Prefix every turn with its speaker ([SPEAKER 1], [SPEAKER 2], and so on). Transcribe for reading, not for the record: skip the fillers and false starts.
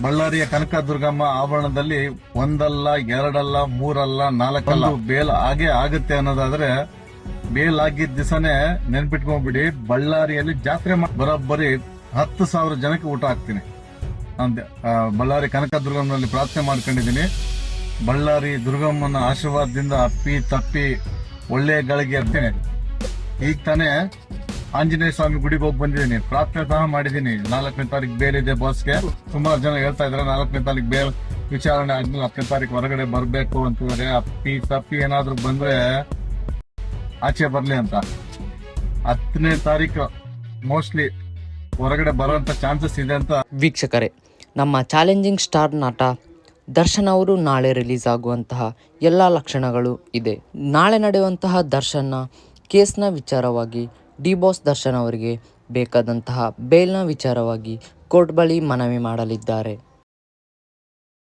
[SPEAKER 1] ಬಳ್ಳಾರಿಯ ಕನಕದುರ್ಗಮ್ಮ ಆವರಣದಲ್ಲಿ ಒಂದಲ್ಲ ಎರಡಲ್ಲ ಮೂರಲ್ಲ ನಾಲ್ಕಲ್ಲ ಬೇಲ್ ಹಾಗೆ ಆಗುತ್ತೆ ಅನ್ನೋದಾದ್ರೆ ಬೇಲ್ ಆಗಿದ್ದ ದಿವಸನೇ ನೆನ್ಪಿಟ್ಕೊಂಡ್ಬಿಡಿ, ಬಳ್ಳಾರಿಯಲ್ಲಿ ಜಾತ್ರೆ ಬರೋಬ್ಬರಿ 10,000 ಜನಕ್ಕೆ ಊಟ ಹಾಕ್ತೀನಿ. ಬಳ್ಳಾರಿ ಕನಕದುರ್ಗಮ್ಮನಲ್ಲಿ ಪ್ರಾರ್ಥನೆ ಮಾಡ್ಕೊಂಡಿದ್ದೀನಿ. ಬಳ್ಳಾರಿ ದುರ್ಗಮ್ಮನ ಆಶೀರ್ವಾದದಿಂದ ಅಪ್ಪಿ ತಪ್ಪಿ ಒಳ್ಳೆ ಗಳಿಗೆ ಇರ್ತೀನಿ. ಈಗ ತಾನೇ ಆಂಜನೇಯ ಸ್ವಾಮಿ ಗುಡಿಗೆ ಹೋಗಿ ಬಂದಿದ್ದೀನಿ, ಪ್ರಾರ್ಥನೆ ಸಹ ಮಾಡಿದ್ದೀನಿ. 4ನೇ ತಾರೀಕು ಬೇಲ್ ಇದೆ ಬಾಸ್ಗೆ. ಸುಮಾರು ಜನ ಹೇಳ್ತಾ ಇದಾರೆ 4ನೇ ತಾರೀಕು ಬೇಲ್ ವಿಚಾರಣೆ ಆದ್ಮೇಲೆ 10ನೇ ತಾರೀಕು ಹೊರಗಡೆ ಬರ್ಬೇಕು ಅಂತಿದ್ದಾರೆ. ಅಪ್ಪಿ ತಪ್ಪಿ ಏನಾದ್ರು ಬಂದ್ರೆ ಆಚೆ ಬರ್ಲಿ ಅಂತ. 10ನೇ ತಾರೀಕು ಮೋಸ್ಟ್ಲಿ ಹೊರಗಡೆ ಬರೋಂತ ಚಾನ್ಸಸ್ ಇದೆ ಅಂತ.
[SPEAKER 2] ವೀಕ್ಷಕರೇ, ನಮ್ಮ ಚಾಲೆಂಜಿಂಗ್ ಸ್ಟಾರ್ ನಟ ದರ್ಶನ್ ಅವರು ನಾಳೆ ರಿಲೀಸ್ ಆಗುವಂತಹ ಎಲ್ಲ ಲಕ್ಷಣಗಳು ಇದೆ. ನಾಳೆ ನಡೆಯುವಂತಹ ದರ್ಶನ್ನ ಕೇಸ್ನ ವಿಚಾರವಾಗಿ ಡಿ ಬಾಸ್ ದರ್ಶನ್ ಅವರಿಗೆ ಬೇಕಾದಂತಹ ಬೇಲ್ನ ವಿಚಾರವಾಗಿ ಕೋರ್ಟ್ ಬಳಿ ಮನವಿ ಮಾಡಲಿದ್ದಾರೆ.